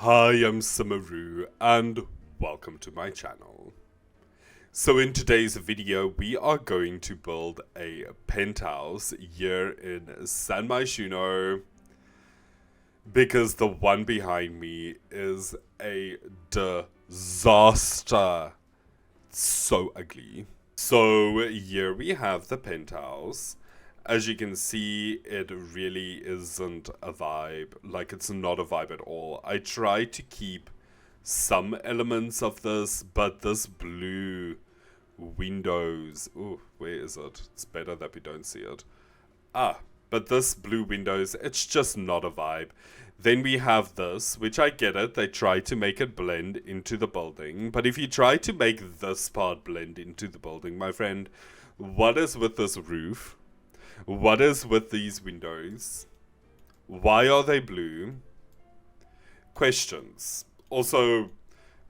Hi, I'm SimmerRue, and welcome to my channel. So in today's video, we are going to build a penthouse here in San Myshuno, because the one behind me is a disaster. It's so ugly. So here we have the penthouse. As you can see, it really isn't a vibe. Like, it's not a vibe at all. I tried to keep some elements of this, but this blue windows. Ooh, where is it? It's better that we don't see it. But this blue windows, it's just not a vibe. Then we have this, which I get it. They try to make it blend into the building. But if you try to make this part blend into the building, my friend, what is with this roof? What is with these windows? Why are they blue? Questions. Also,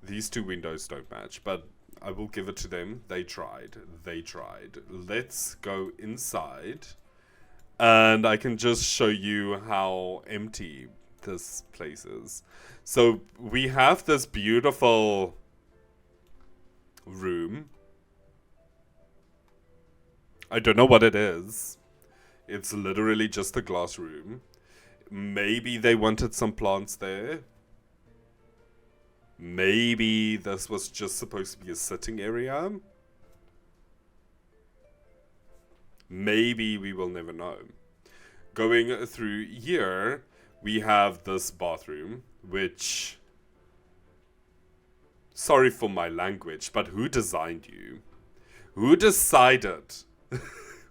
these two windows don't match, but I will give it to them. They tried. They tried. Let's go inside. And I can just show you how empty this place is. So we have this beautiful room. I don't know what it is. It's literally just a glass room. Maybe they wanted some plants there. Maybe this was just supposed to be a sitting area. Maybe we will never know. Going through here, we have this bathroom, which... Sorry for my language, but who designed you? Who decided?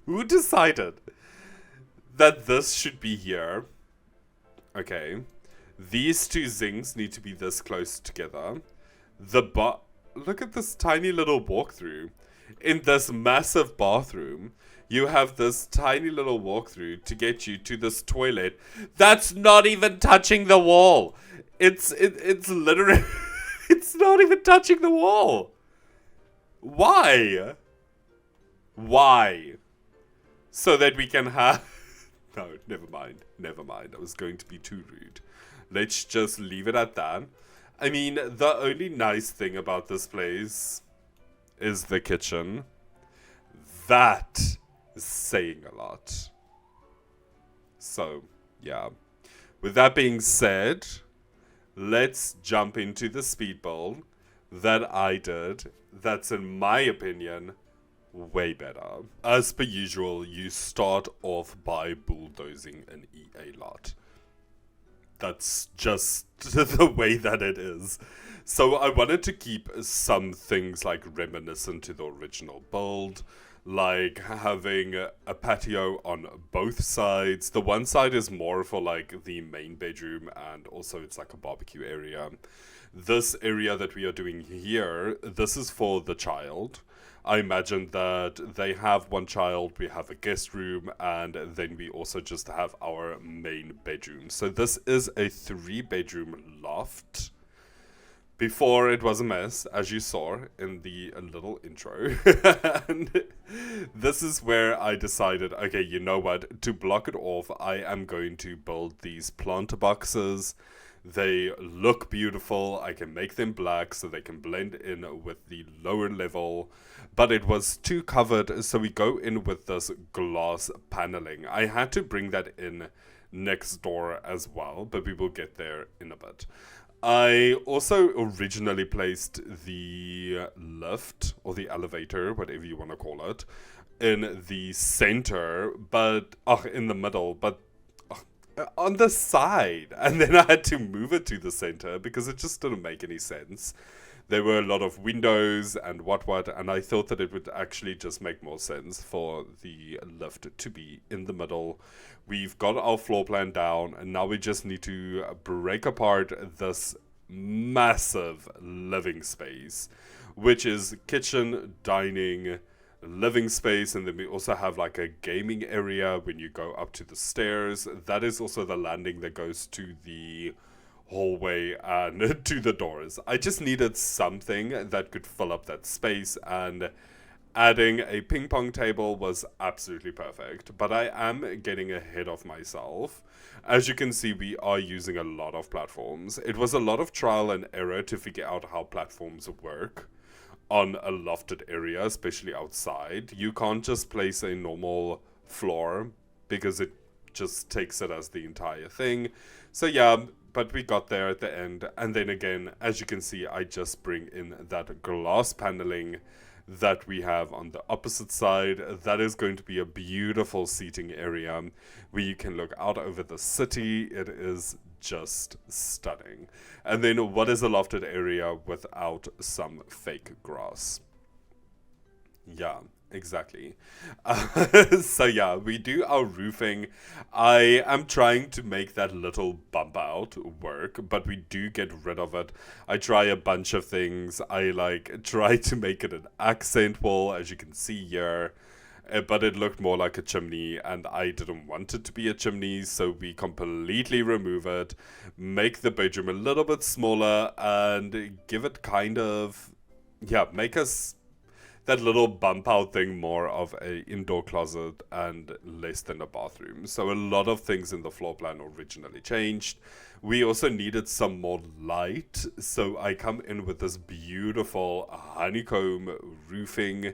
Who decided that this should be here? Okay. These two zincs need to be this close together. Look at this tiny little walkthrough. In this massive bathroom, you have this tiny little walkthrough to get you to this toilet that's not even touching the wall. It's literally it's not even touching the wall. Why? Why? So that we can have... No, never mind. Never mind. I was going to be too rude. Let's just leave it at that. I mean, the only nice thing about this place is the kitchen. That is saying a lot. So, yeah. With that being said, let's jump into the speed build that I did. That's, in my opinion, way better. As per usual, you start off by bulldozing an EA lot. That's just the way that it is. So I wanted to keep some things like reminiscent to the original build, like having a patio on both sides. The one side is more for like the main bedroom, and also it's like a barbecue area. This area that we are doing here, this is for the child. I imagine that they have one child, we have a guest room, and then we also just have our main bedroom. So this is a 3-bedroom loft. Before it was a mess, as you saw in the little intro. And this is where I decided, okay, you know what? To block it off, I am going to build these planter boxes. They look beautiful. I can make them black so they can blend in with the lower level. But it was too covered, so we go in with this glass paneling. I had to bring that in next door as well, but we will get there in a bit. I also originally placed the lift, or the elevator, whatever you want to call it, in the center, but in the middle, but on the side. And then I had to move it to the center because it just didn't make any sense. There were a lot of windows and what, and I thought that it would actually just make more sense for the lift to be in the middle. We've got our floor plan down, and now we just need to break apart this massive living space, which is kitchen, dining, living space, and then we also have like a gaming area when you go up to the stairs. That is also the landing that goes to the hallway and to the doors. I just needed something that could fill up that space, and adding a ping pong table was absolutely perfect, but I am getting ahead of myself. As you can see, we are using a lot of platforms. It was a lot of trial and error to figure out how platforms work on a lofted area, especially outside. You can't just place a normal floor because it just takes it as the entire thing. So yeah, but we got there at the end. And then again, as you can see, I just bring in that glass paneling that we have on the opposite side. That is going to be a beautiful seating area where you can look out over the city. It is just stunning. And then what is a lofted area without some fake grass? Yeah, exactly. So yeah, we do our roofing. I am trying to make that little bump out work, but we do get rid of it. I try a bunch of things. I like try to make it an accent wall, as you can see here. But it looked more like a chimney, and I didn't want it to be a chimney, so we completely remove it, make the bedroom a little bit smaller, and give it kind of, yeah, make us that little bump out thing more of a indoor closet and less than a bathroom. So a lot of things in the floor plan originally changed. We also needed some more light, so I come in with this beautiful honeycomb roofing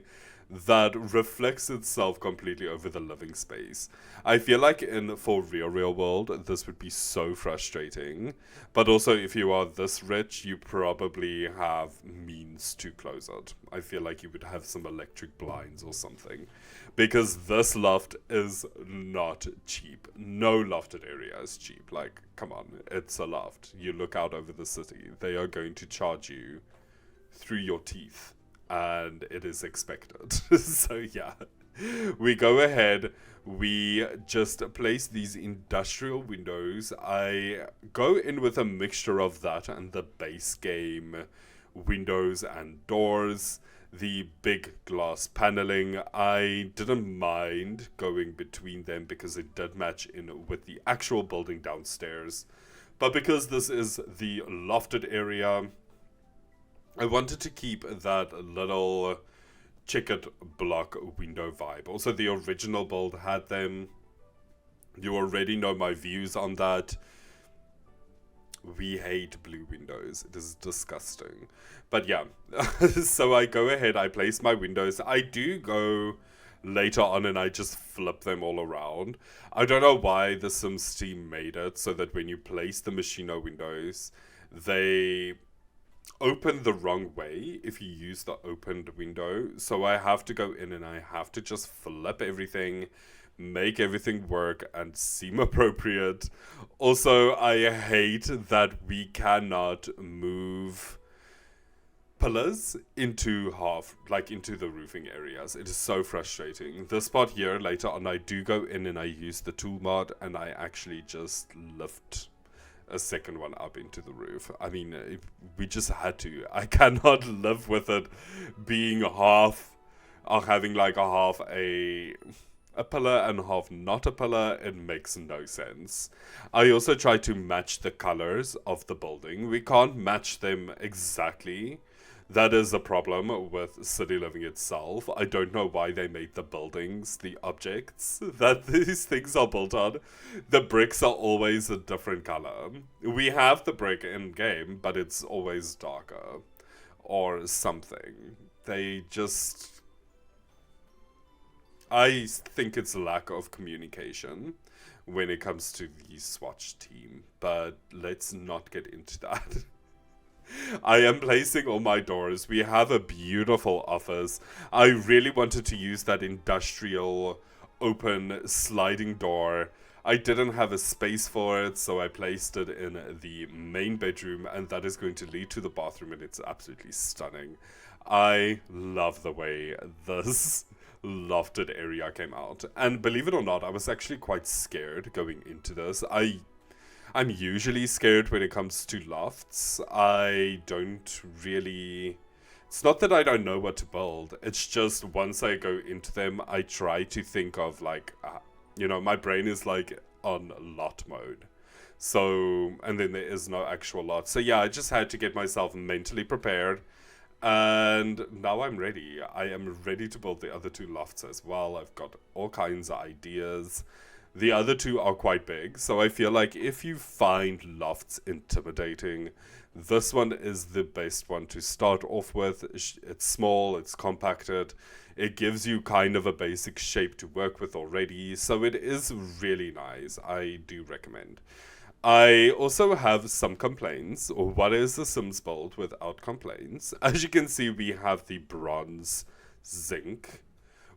that reflects itself completely over the living space. I feel like in for real world, this would be so frustrating. But also, if you are this rich, you probably have means to close it. I feel like you would have some electric blinds or something. Because this loft is not cheap. No lofted area is cheap. Like, come on, it's a loft. You look out over the city. They are going to charge you through your teeth, and it is expected. So yeah, we go ahead, we just place these industrial windows. I go in with a mixture of that and the base game windows and doors, the big glass paneling. I didn't mind going between them because it did match in with the actual building downstairs, but because this is the lofted area, I wanted to keep that little checkered block window vibe. Also, the original build had them. You already know my views on that. We hate blue windows. It is disgusting. But yeah, so I go ahead, I place my windows. I do go later on and I just flip them all around. I don't know why the Sims team made it so that when you place the Myshuno windows, they open the wrong way if you use the opened window. So I have to go in and I have to just flip everything, make everything work and seem appropriate. Also, I hate that we cannot move pillars into half, like into the roofing areas. It is so frustrating. This part here, later on, I do go in and I use the tool mod and I actually just lift a second one up into the roof. I mean, we just had to. I cannot live with it being half, or having like a half a pillar and half not a pillar. It makes no sense. I also try to match the colors of the building. We can't match them exactly. That is a problem with City Living itself. I don't know why they made the buildings, the objects that these things are built on. The bricks are always a different color. We have the brick in game, but it's always darker or something. They just... I think it's a lack of communication when it comes to the Swatch team, but let's not get into that. I am placing all my doors. We have a beautiful office. I really wanted to use that industrial open sliding door. I didn't have a space for it, so I placed it in the main bedroom, and that is going to lead to the bathroom, and it's absolutely stunning. I love the way this lofted area came out. And believe it or not, I was actually quite scared going into this. I'm usually scared when it comes to lofts. I don't really... It's not that I don't know what to build. It's just once I go into them, I try to think of like, my brain is like on lot mode. So, and then there is no actual lot. So yeah, I just had to get myself mentally prepared And now I'm ready. I am ready to build the other two lofts as well. I've got all kinds of ideas. The other two are quite big, so I feel like if you find lofts intimidating, this one is the best one to start off with. It's small, it's compacted, it gives you kind of a basic shape to work with already, so it is really nice. I do recommend. I also have some complaints. What is the Sims build without complaints? As you can see, we have the bronze zinc.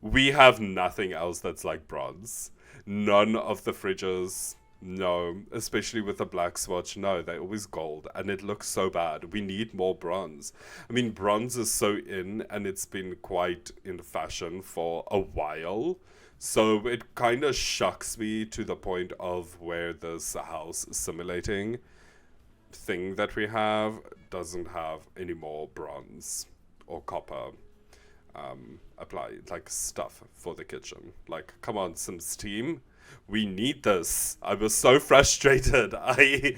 We have nothing else that's like bronze. None of the fridges, no, especially with the black swatch, no, they're always gold and it looks so bad. We need more bronze. I mean, bronze is so in and it's been quite in fashion for a while. So it kind of shocks me to the point of where this house simulating thing that we have doesn't have any more bronze or copper apply like stuff for the kitchen. Like, come on, some steam. We need this. I was so frustrated. I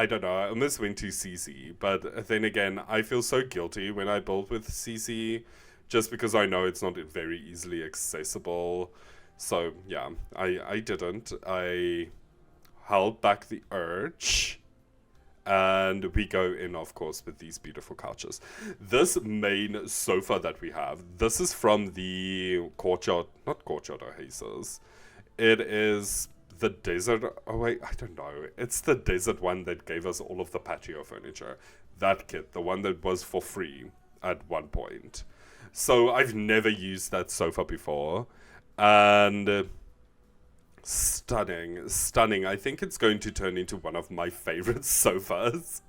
don't know. I almost went to CC, but then again, I feel so guilty when I build with CC, just because I know it's not very easily accessible. So yeah, I didn't. I held back the urge. And we go in, of course, with these beautiful couches. This main sofa that we have, this is from the courtyard, not courtyard oasis. It is the desert, oh wait, I don't know. It's the desert one that gave us all of the patio furniture. That kit, the one that was for free at one point. So I've never used that sofa before. And stunning, stunning. I think it's going to turn into one of my favorite sofas.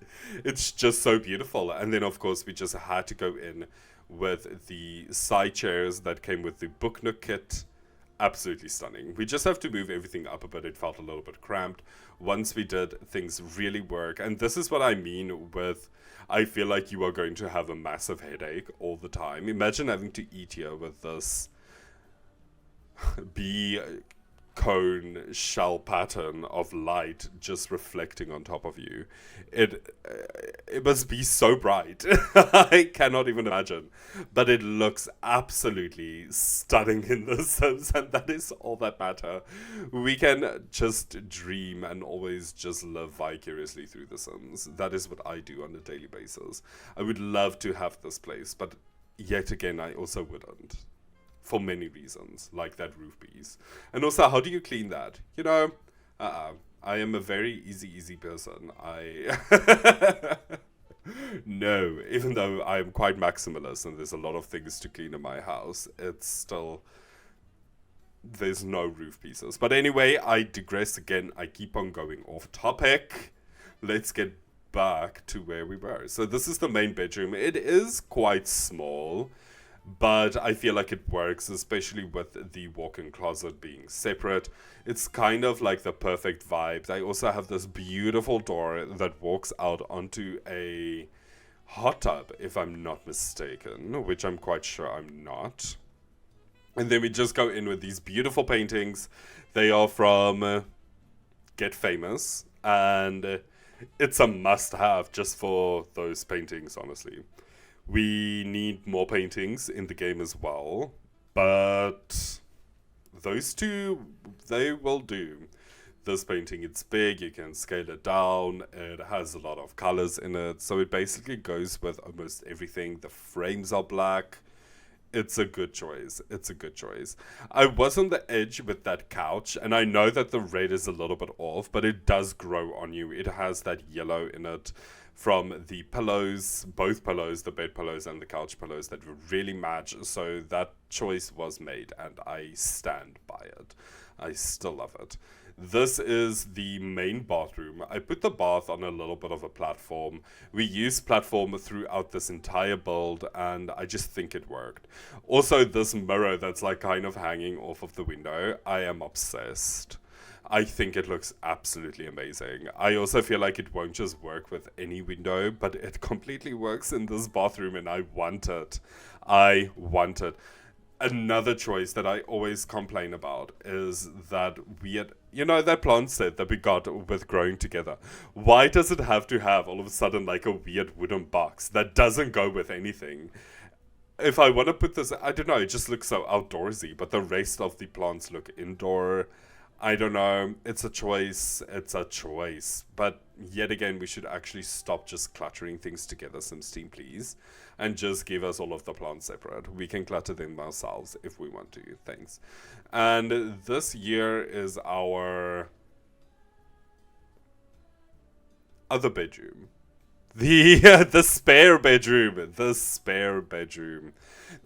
It's just so beautiful. And then, of course, we just had to go in with the side chairs that came with the book nook kit. Absolutely stunning. We just have to move everything up a bit. It felt a little bit cramped. Once we did, things really work. And this is what I mean with, I feel like you are going to have a massive headache all the time. Imagine having to eat here with this bee cone shell pattern of light just reflecting on top of you. It must be so bright. I cannot even imagine, but it looks absolutely stunning in the Sims, and that is all that matter. We can just dream and always just live vicariously through the Sims. That is what I do on a daily basis. I would love to have this place, but yet again I also wouldn't, for many reasons, like that roof piece. And also, how do you clean that? You know, I am a very easy person. No, even though I am quite maximalist and there's a lot of things to clean in my house, it's still, there's no roof pieces. But anyway, I digress again. I keep on going off topic. Let's get back to where we were. So this is the main bedroom. It is quite small, but I feel like it works, especially with the walk-in closet being separate. It's kind of like the perfect vibe. I also have this beautiful door that walks out onto a hot tub, if I'm not mistaken, which I'm quite sure I'm not. And then we just go in with these beautiful paintings. They are from Get Famous, and it's a must-have just for those paintings, honestly. We need more paintings in the game as well, but those two, they will do. This painting, it's big, you can scale it down, it has a lot of colors in it, so it basically goes with almost everything. The frames are black. It's a good choice. It's a good choice. I was on the edge with that couch, and I know that the red is a little bit off, but it does grow on you. It has that yellow in it from the pillows, both pillows, the bed pillows and the couch pillows, that really match. So that choice was made, and I stand by it. I still love it. This is the main bathroom. I put the bath on a little bit of a platform. We used platform throughout this entire build, and I just think it worked. Also, this mirror that's like kind of hanging off of the window, I am obsessed. I think it looks absolutely amazing. I also feel like it won't just work with any window, but it completely works in this bathroom, and I want it. I want it. Another choice that I always complain about is that weird, that plant set that we got with growing together. Why does it have to have all of a sudden like a weird wooden box that doesn't go with anything? If I want to put this, I don't know, it just looks so outdoorsy, but the rest of the plants look indoor. I don't know. It's a choice. It's a choice. But yet again, we should actually stop just cluttering things together, Sims team, please. And just give us all of the plants separate. We can clutter them ourselves if we want to. Thanks. And this year is our other bedroom. The spare bedroom. The spare bedroom.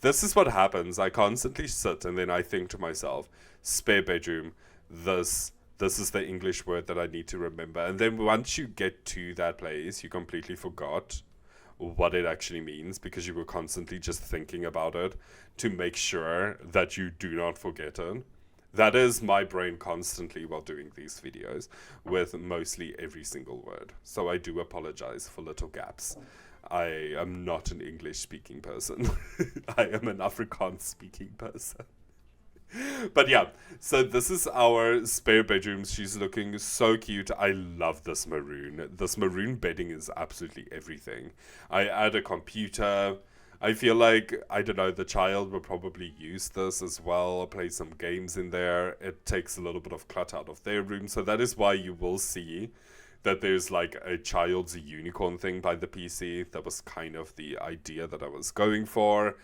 This is what happens. I constantly sit and then I think to myself, spare bedroom. This is the English word that I need to remember. And then once you get to that place, you completely forgot what it actually means because you were constantly just thinking about it to make sure that you do not forget it. That is my brain constantly while doing these videos with mostly every single word. So I do apologize for little gaps. I am not an English speaking person. I am an Afrikaans speaking person. But yeah, so this is our spare bedroom. She's looking so cute. I love this maroon. This maroon bedding is absolutely everything. I add a computer. I feel like, I don't know, the child will probably use this as well, play some games in there. It takes a little bit of clutter out of their room. So that is why you will see that there's like a child's unicorn thing by the PC. That was kind of the idea that I was going for.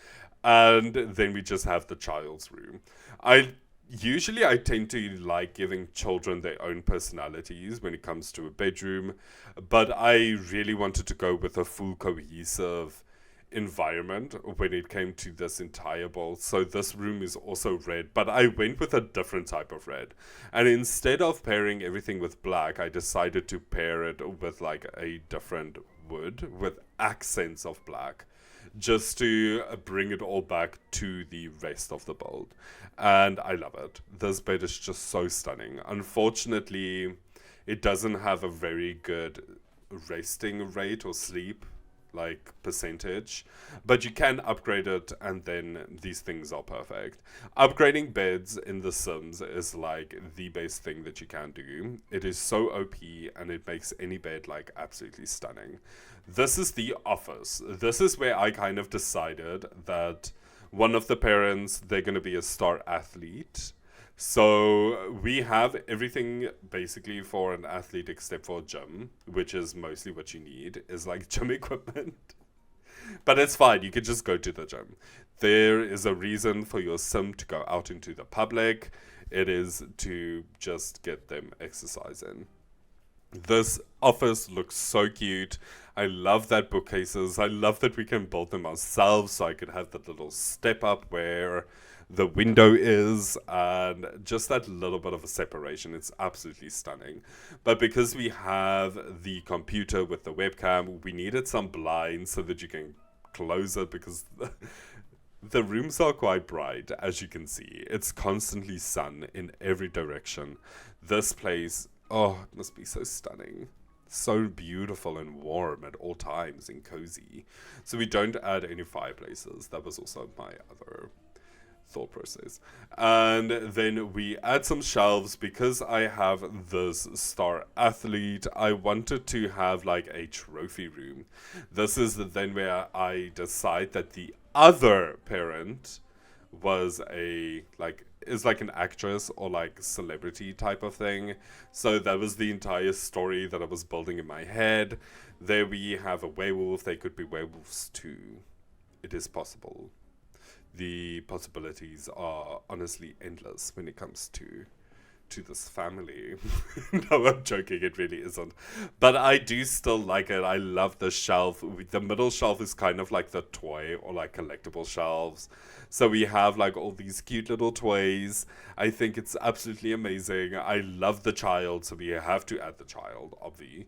And then we just have the child's room. I tend to like giving children their own personalities when it comes to a bedroom, but I really wanted to go with a full cohesive environment when it came to this entire bowl. So this room is also red, but I went with a different type of red. And instead of pairing everything with black, I decided to pair it with like a different wood with accents of black, just to bring it all back to the rest of the build. And I love it. This bed is just so stunning. Unfortunately, it doesn't have a very good resting rate or sleep like percentage, but you can upgrade it and then these things are perfect. Upgrading beds in The Sims is like the best thing that you can do. It is so OP and it makes any bed like absolutely stunning. This is the office. This is where I kind of decided that one of the parents, they're going to be a star athlete. So we have everything basically for an athlete except for a gym, which is mostly what you need, is like gym equipment. But it's fine, you can just go to the gym. There is a reason for your sim to go out into the public. It is to just get them exercise in. This office looks so cute. I love that bookcases. I love that we can build them ourselves, so I could have that little step up where the window is, and just that little bit of a separation. It's absolutely stunning. But because we have the computer with the webcam, we needed some blinds so that you can close it, because the rooms are quite bright, as you can see. It's constantly sun in every direction. This place, oh, it must be so stunning. So beautiful and warm at all times and cozy. So we don't add any fireplaces. That was also my other thought process. And then we add some shelves because I have this star athlete. I wanted to have like a trophy room. This is then where I decide that the other parent was is like an actress or like celebrity type of thing. So that was the entire story that I was building in my head. There we have a werewolf. They could be werewolves too. It is possible. The possibilities are honestly endless when it comes to this family. No, I'm joking, it really isn't. But I do still like it. I love the shelf. The middle shelf is kind of like the toy or like collectible shelves. So we have like all these cute little toys. I think it's absolutely amazing. I love the child, so we have to add the child, obviously.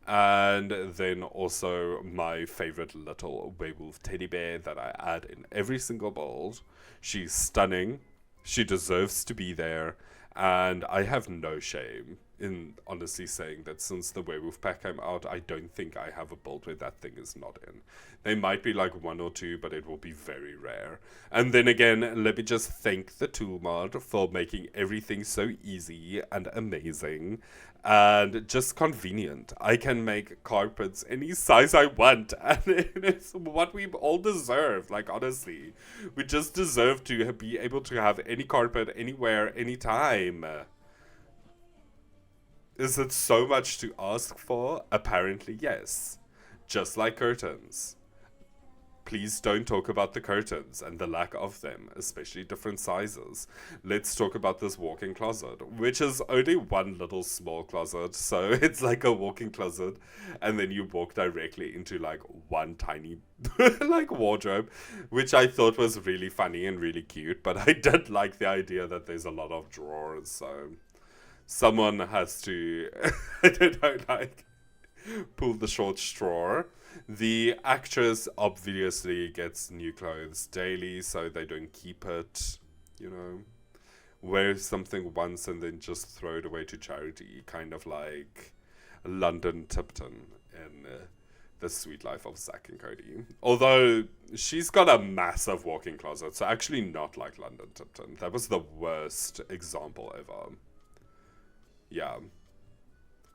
And then also my favorite little werewolf teddy bear that I add in every single build. She's stunning. She deserves to be there. And I have no shame in honestly saying that since the werewolf pack came out, I don't think I have a build where that thing is not in. There might be like one or two, but it will be very rare. And then again, let me just thank the tool mod for making everything so easy and amazing and just convenient. I can make carpets any size I want, and it's what we all deserve. Like, honestly, we just deserve to be able to have any carpet anywhere, anytime. Is it so much to ask for? Apparently, yes. Just like curtains. Please don't talk about the curtains and the lack of them, especially different sizes. Let's talk about this walk-in closet, which is only one little small closet. So it's like a walk-in closet, and then you walk directly into like one tiny like wardrobe, which I thought was really funny and really cute. But I did like the idea that there's a lot of drawers, so someone has to, I don't know, like, pull the short straw. The actress obviously gets new clothes daily, so they don't keep it, you know, wear something once and then just throw it away to charity, kind of like London Tipton in The Sweet Life of Zack and Cody. Although she's got a massive walk-in closet, so actually not like London Tipton. That was the worst example ever. Yeah,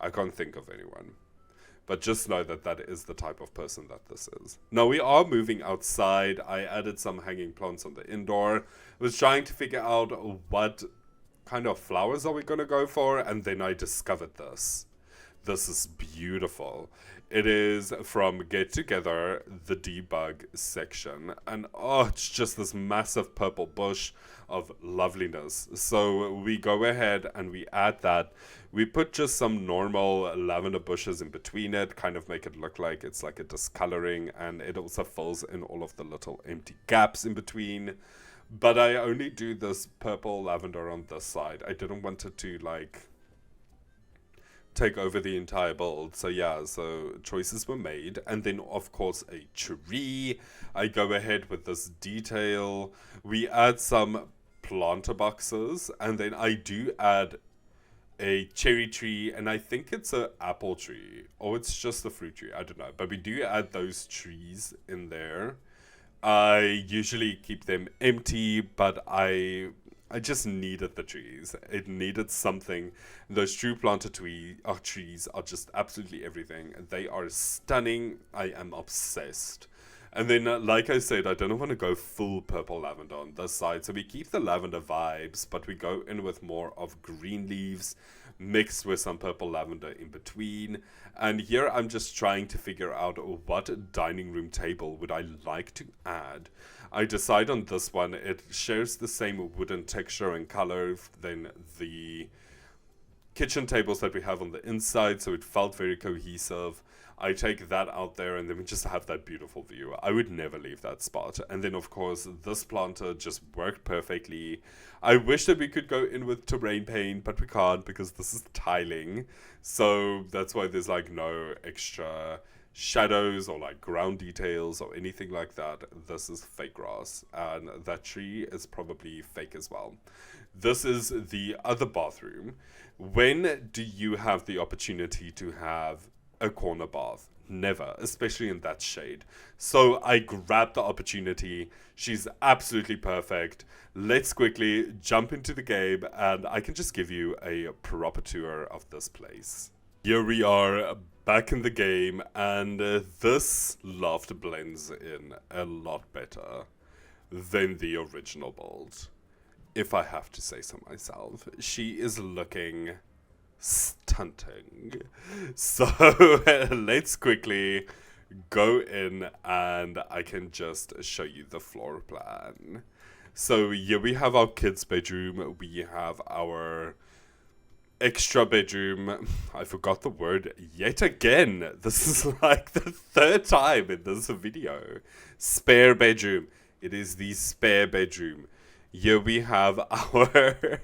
I can't think of anyone. But just know that that is the type of person that this is. Now, we are moving outside. I added some hanging plants on the indoor. I was trying to figure out what kind of flowers are we going to go for, and then I discovered this. This is beautiful. It is from Get Together, the debug section. And oh, it's just this massive purple bush of loveliness. So we go ahead and we add that. We put just some normal lavender bushes in between it, kind of make it look like it's like a discoloring, and it also fills in all of the little empty gaps in between. But I only do this purple lavender on this side. I didn't want it to like take over the entire build. So yeah, so choices were made. And then of course a tree. I go ahead with this detail. We add some planter boxes, and then I do add a cherry tree, and I think it's an apple tree, or it's just a fruit tree, I don't know, but we do add those trees in there. I usually keep them empty, but I just needed the trees. It needed something. Those true planter trees are just absolutely everything. They are stunning. I am obsessed. And then, like I said, I don't want to go full purple lavender on this side. So we keep the lavender vibes, but we go in with more of green leaves mixed with some purple lavender in between. And here I'm just trying to figure out what dining room table would I like to add. I decide on this one. It shares the same wooden texture and color than the kitchen tables that we have on the inside, so it felt very cohesive. I take that out there, and then we just have that beautiful view. I would never leave that spot. And then, of course, this planter just worked perfectly. I wish that we could go in with terrain paint, but we can't because this is tiling. So that's why there's like no extra shadows or like ground details or anything like that. This is fake grass, and that tree is probably fake as well. This is the other bathroom. When do you have the opportunity to have a corner bath? Never, especially in that shade. So I grabbed the opportunity. She's absolutely perfect. Let's quickly jump into the game, and I can just give you a proper tour of this place. Here we are back in the game, and this loft blends in a lot better than the original build, if I have to say so myself. She is looking stunning. So let's quickly go in, and I can just show you the floor plan. So here we have our kids' bedroom. We have our extra bedroom. I forgot the word yet again. This is like the third time in this video. Spare bedroom. It is the spare bedroom. Here we have our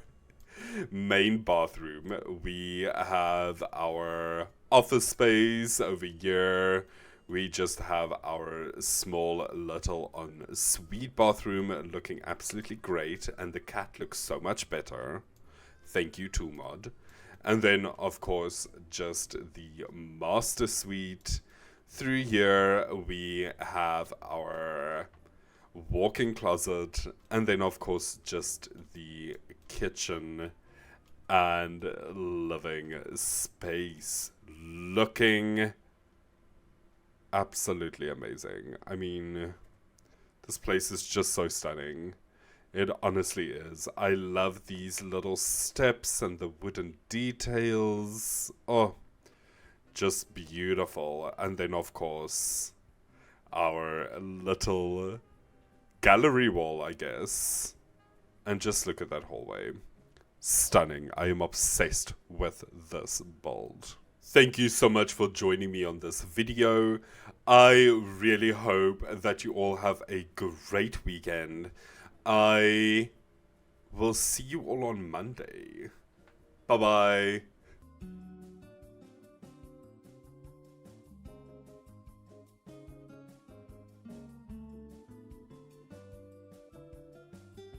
main bathroom. We have our office space over here. We just have our small little ensuite bathroom looking absolutely great, and the cat looks so much better. Thank you, Toolmod. And then, of course, just the master suite. Through here, we have our walk-in closet, and then, of course, just the kitchen and living space. Looking absolutely amazing. I mean, this place is just so stunning. It honestly is. I love these little steps and the wooden details. Oh, just beautiful. And then, of course, our little gallery wall, I guess. And just look at that hallway. Stunning. I am obsessed with this build. Thank you so much for joining me on this video. I really hope that you all have a great weekend. I will see you all on Monday. Bye-bye.